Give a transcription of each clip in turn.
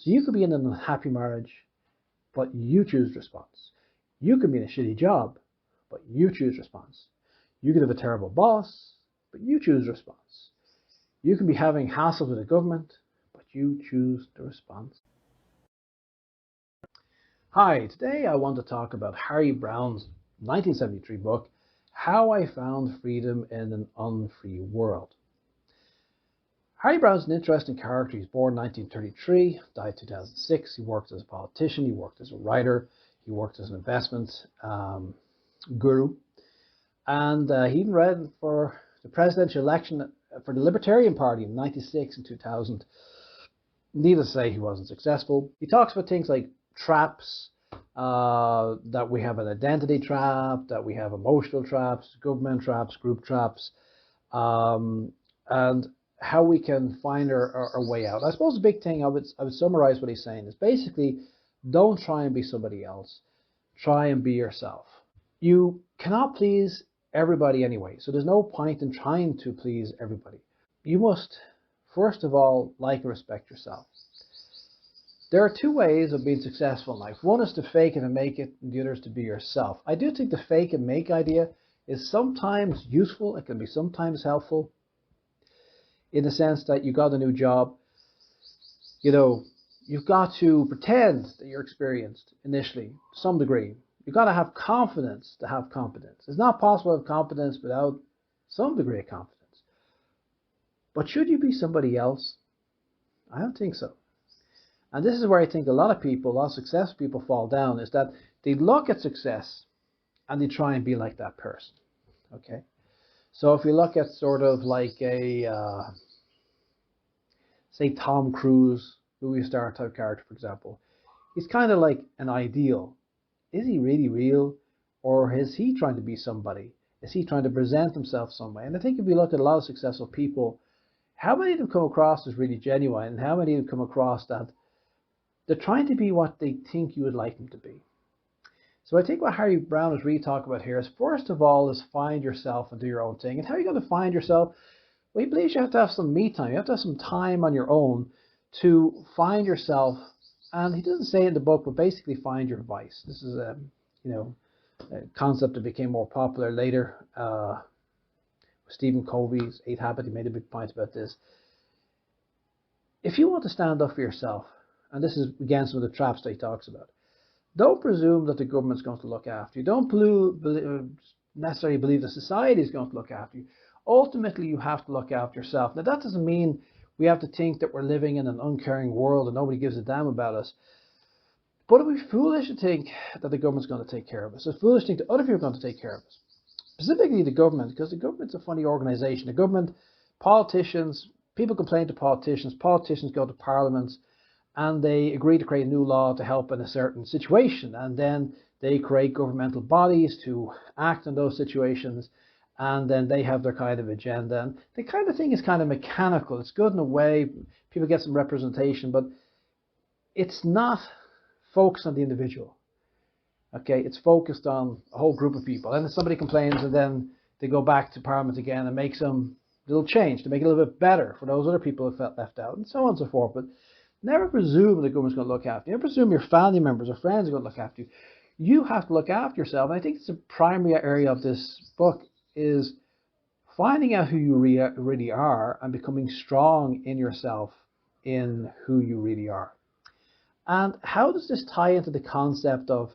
So you could be in an unhappy marriage, but you choose response. You could be in a shitty job, but you choose response. You could have a terrible boss, but you choose response. You can be having hassle with the government, but you choose the response. Hi, today I want to talk about Harry Browne's 1973 book, How I Found Freedom in an Unfree World. Harry Browne's an interesting character. He was born in 1933, died in 2006. He worked as a politician, he worked as a writer, he worked as an investment guru, and he even ran for the presidential election for the Libertarian Party in 1996 and 2000. Needless to say, he wasn't successful. He talks about things like traps, that we have an identity trap, that we have emotional traps, government traps, group traps, and how we can find our way out. I suppose the big thing I would summarize what he's saying is basically, don't try and be somebody else. Try and be yourself. You cannot please everybody anyway, so there's no point in trying to please everybody. You must, first of all, like and respect yourself. There are two ways of being successful in life. One is to fake it and make it, and the other is to be yourself. I do think the fake and make idea is sometimes useful. It can be sometimes helpful in the sense that you got a new job. You know, you've got to pretend that you're experienced initially to some degree. You've got to have confidence to have competence. It's not possible to have competence without some degree of confidence. But should you be somebody else? I don't think so. And this is where I think a lot of people, a lot of successful people fall down, is that they look at success and they try and be like that person. Okay? So if you look at sort of like a, say Tom Cruise, movie star type character, for example, he's kind of like an ideal. Is he really real? Or is he trying to be somebody? Is he trying to present himself some way? And I think if you look at a lot of successful people, how many of them come across as really genuine, and how many of them come across that they're trying to be what they think you would like them to be? So I think what Harry Browne is really talking about here is, first of all, is find yourself and do your own thing. And how are you going to find yourself? Well, he believes you have to have some me time. You have to have some time on your own to find yourself. And he doesn't say it in the book, but basically find your vice. This is a concept that became more popular later. Stephen Covey's 8 Habits, he made a big point about this. If you want to stand up for yourself, and this is again some of the traps that he talks about, don't presume that the government's going to look after you. Don't necessarily believe that society is going to look after you. Ultimately, you have to look after yourself. Now, that doesn't mean we have to think that we're living in an uncaring world and nobody gives a damn about us. But it would be foolish to think that the government's going to take care of us. It's foolish to think that other people are going to take care of us. Specifically the government, because the government's a funny organization. The government, politicians, people complain to politicians go to parliaments, and they agree to create a new law to help in a certain situation. And then they create governmental bodies to act on those situations. And then they have their kind of agenda. And the kind of thing is kind of mechanical. It's good in a way. People get some representation, but it's not focused on the individual. Okay, it's focused on a whole group of people. And then somebody complains, and then they go back to Parliament again and make some little change to make it a little bit better for those other people who felt left out, and so on and so forth. But never presume the government's going to look after you. Never presume your family members or friends are going to look after you. You have to look after yourself. And I think it's the primary area of this book, is finding out who you really are and becoming strong in yourself, in who you really are. And how does this tie into the concept of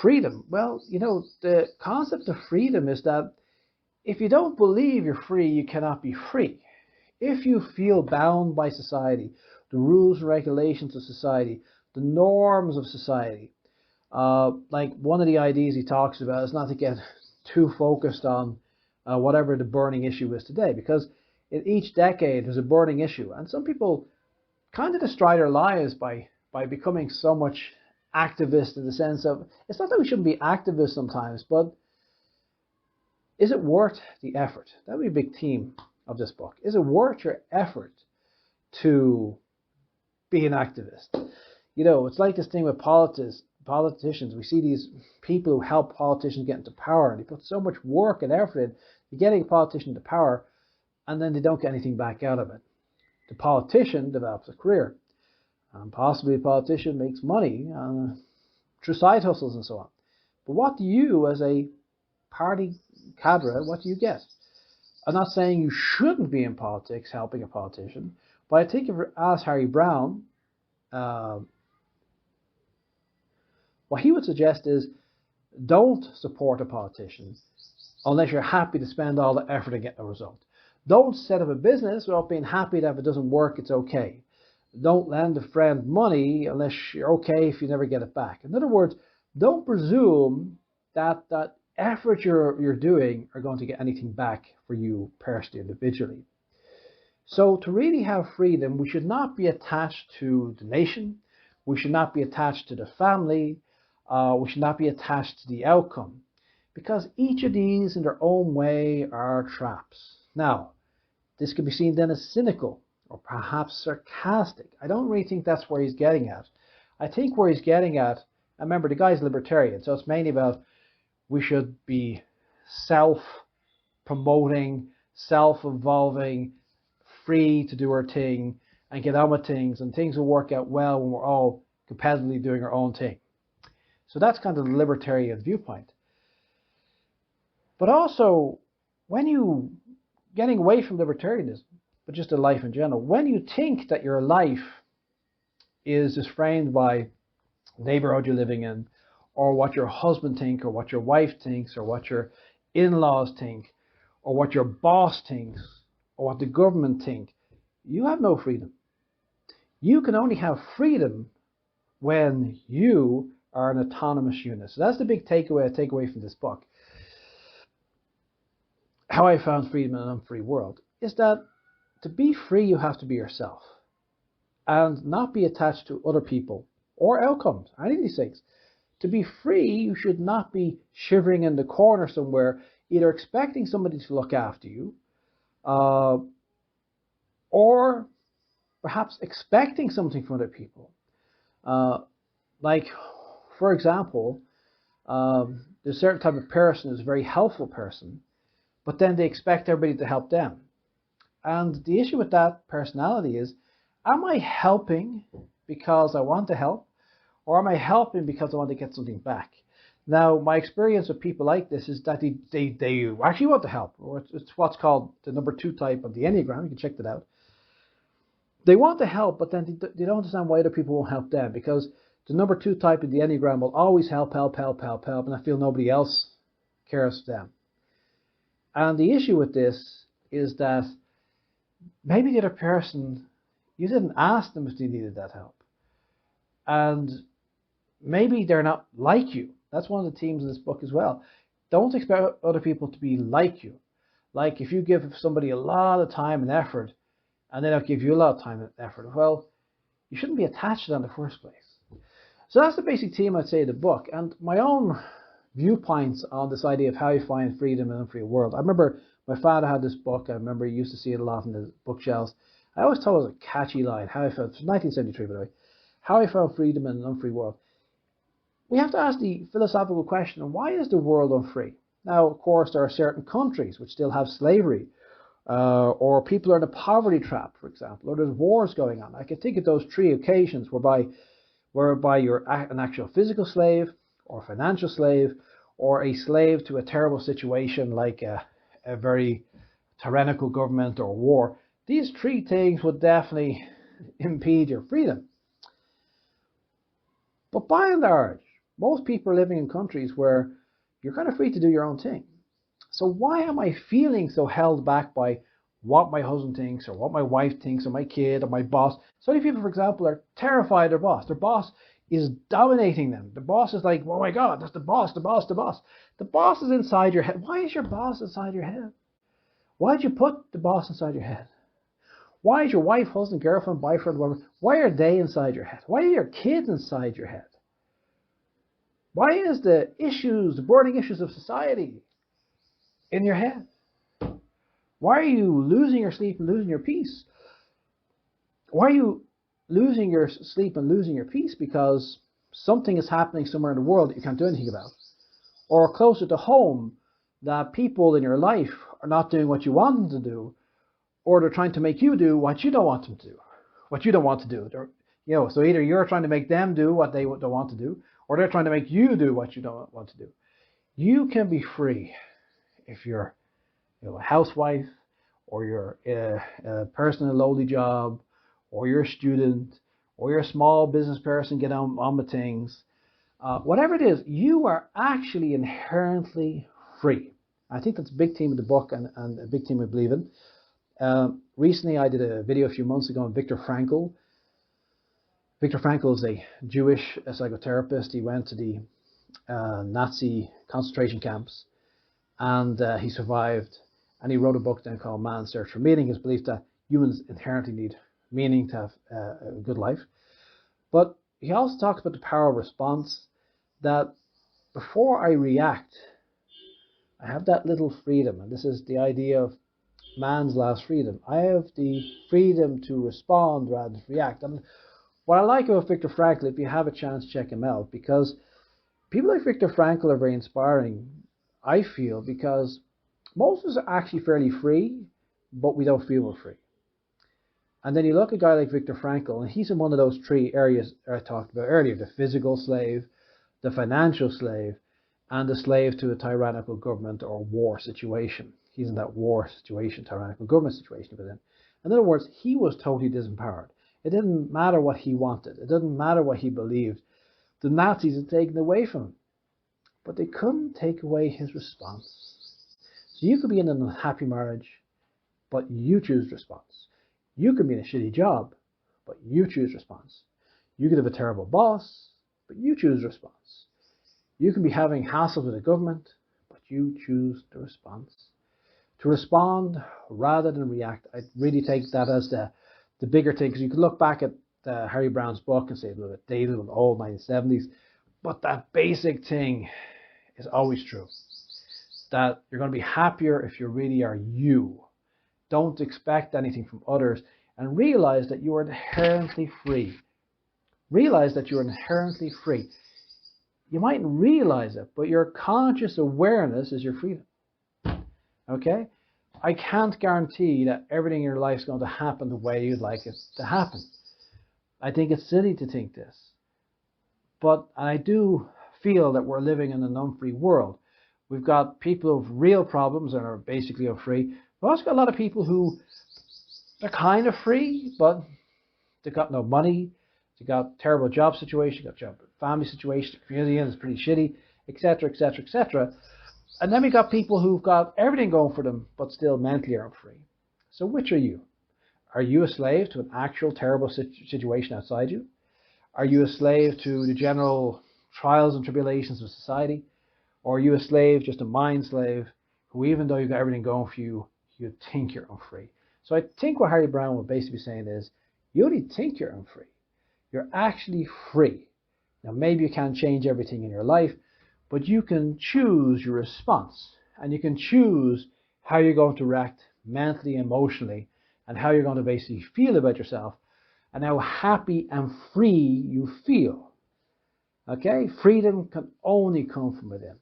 freedom? Well, you know, the concept of freedom is that if you don't believe you're free, you cannot be free. If you feel bound by society, the rules and regulations of society, the norms of society, like one of the ideas he talks about is not to get too focused on whatever the burning issue is today, because in each decade there's a burning issue, and some people kind of destroy their lives by becoming so much activist, in the sense of, it's not that we shouldn't be activists sometimes, but is it worth the effort? That would be a big theme of this book. Is it worth your effort to be an activist? You know, it's like this thing with politicians. We see these people who help politicians get into power, and they put so much work and effort in getting a politician into power, and then they don't get anything back out of it. The politician develops a career. and possibly a politician makes money through side hustles and so on. But what do you, as a party cadre, what do you get? I'm not saying you shouldn't be in politics helping a politician, but I think if you ask Harry Browne, what he would suggest is don't support a politician unless you're happy to spend all the effort and get a result. Don't set up a business without being happy that if it doesn't work, it's okay. Don't lend a friend money unless you're okay if you never get it back. In other words, don't presume that that effort you're doing are going to get anything back for you personally, individually. So to really have freedom, we should not be attached to the nation. We should not be attached to the family. We should not be attached to the outcome, because each of these in their own way are traps. Now, this could be seen then as cynical or perhaps sarcastic. I don't really think that's where he's getting at. I think where he's getting at, and remember, the guy's libertarian, so it's mainly about we should be self-promoting, self-evolving, free to do our thing and get on with things, and things will work out well when we're all competitively doing our own thing. So that's kind of the libertarian viewpoint. But also, when you, getting away from libertarianism, but just a life in general, when you think that your life is just framed by the neighborhood you're living in, or what your husband thinks, or what your wife thinks, or what your in-laws think, or what your boss thinks, or what the government think, you have no freedom. You can only have freedom when you are an autonomous unit. So that's the big takeaway I take away from this book. How I found freedom in an unfree world is that to be free, you have to be yourself and not be attached to other people or outcomes, any of these things. To be free, you should not be shivering in the corner somewhere, either expecting somebody to look after you, or perhaps expecting something from other people. Like, for example, there's a certain type of person who's a very helpful person, but then they expect everybody to help them. And the issue with that personality is, am I helping because I want to help, or am I helping because I want to get something back? Now, my experience with people like this is that they actually want to help. Or it's what's called the number 2 type of the Enneagram. You can check that out. They want to help, but then they don't understand why other people won't help them, because the number 2 type of the Enneagram will always help, and I feel nobody else cares for them. And the issue with this is that maybe the other person, you didn't ask them if they needed that help. And maybe they're not like you. That's one of the themes of this book as well. Don't expect other people to be like you. Like if you give somebody a lot of time and effort, and they don't give you a lot of time and effort, well, you shouldn't be attached to that in the first place. So that's the basic theme, I'd say, of the book. And my own viewpoints on this idea of how you find freedom in an unfree world. I remember my father had this book. I remember he used to see it a lot in the bookshelves. I always thought it was a catchy line. How I found, it's 1973 by the way, how I found freedom in an unfree world. We have to ask the philosophical question, why is the world unfree? Now, of course, there are certain countries which still have slavery, or people are in a poverty trap, for example, or there's wars going on. I can think of those 3 occasions whereby you're an actual physical slave, or a financial slave, or a slave to a terrible situation like a very tyrannical government or war. These 3 things would definitely impede your freedom. But by and large, most people are living in countries where you're kind of free to do your own thing. So why am I feeling so held back by what my husband thinks, or what my wife thinks, or my kid, or my boss? So many people, for example, are terrified of their boss. Their boss is dominating them. The boss is like, oh my God, that's the boss, the boss, the boss. The boss is inside your head. Why is your boss inside your head? Why did you put the boss inside your head? Why is your wife, husband, girlfriend, boyfriend, whatever, why are they inside your head? Why are your kids inside your head? Why is the issues, the burning issues of society in your head? Why are you losing your sleep and losing your peace? Why are you losing your sleep and losing your peace? Because something is happening somewhere in the world that you can't do anything about. Or closer to home, that people in your life are not doing what you want them to do, or they're trying to make you do what you don't want them to do, what you don't want to do. You know, so either you're trying to make them do what they don't want to do, or they're trying to make you do what you don't want to do. You can be free if you're, you know, a housewife, or you're a person in a lowly job, or you're a student, or you're a small business person, get on with things. Whatever it is, you are actually inherently free. I think that's a big theme of the book, and a big theme I believe in. Recently, I did a video a few months ago on Viktor Frankl. Viktor Frankl is a Jewish psychotherapist. He went to the Nazi concentration camps, and he survived. And he wrote a book then called Man's Search for Meaning. His belief that humans inherently need meaning to have a good life. But he also talks about the power of response, that before I react, I have that little freedom. And this is the idea of man's last freedom. I have the freedom to respond rather than react. And what I like about Viktor Frankl, if you have a chance, check him out, because people like Viktor Frankl are very inspiring, I feel, because most of us are actually fairly free, but we don't feel we're free. And then you look at a guy like Viktor Frankl, and he's in one of those three areas I talked about earlier: the physical slave, the financial slave, and the slave to a tyrannical government or war situation. He's in that war situation, tyrannical government situation within. In other words, he was totally disempowered. It didn't matter what he wanted. It didn't matter what he believed. The Nazis had taken it away from him, but they couldn't take away his response. So you could be in an unhappy marriage, but you choose response. You could be in a shitty job, but you choose response. You could have a terrible boss, but you choose response. You can be having hassle with the government, but you choose the response. To respond rather than react. I really take that as the bigger thing, because you could look back at Harry Browne's book and say it's a little bit dated, a little old, 1970s, but that basic thing is always true. That you're going to be happier if you really are you. Don't expect anything from others, and realize that you are inherently free. Realize that you're inherently free. You mightn't realize it, but your conscious awareness is your freedom. Okay? I can't guarantee that everything in your life is going to happen the way you'd like it to happen. I think it's silly to think this. But I do feel that we're living in an unfree world. We've got people with real problems and are basically unfree. We've also got a lot of people who are kind of free, but they've got no money. They've got terrible job situation, got job family situation, the community is pretty shitty, etc., etc., etc. And then we got people who've got everything going for them, but still mentally aren't free. So which are you? Are you a slave to an actual terrible situation outside you? Are you a slave to the general trials and tribulations of society? Or are you a slave, just a mind slave, who even though you've got everything going for you, you think you're unfree? So I think what Harry Browne would basically be saying is, you only think you're unfree. You're actually free. Now maybe you can't change everything in your life, but you can choose your response, and you can choose how you're going to react mentally, emotionally, and how you're going to basically feel about yourself, and how happy and free you feel. Okay? Freedom can only come from within.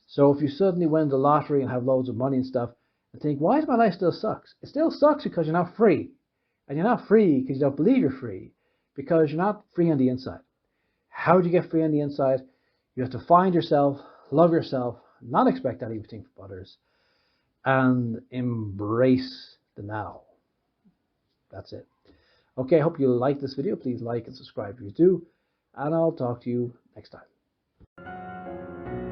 So if you suddenly win the lottery and have loads of money and stuff, and think, why does my life still sucks? It still sucks because you're not free. And you're not free because you don't believe you're free, because you're not free on the inside. How do you get free on the inside? You have to find yourself, love yourself, not expect anything from others, and embrace the now. That's it. Okay, I hope you like this video. Please like and subscribe if you do, and I'll talk to you next time.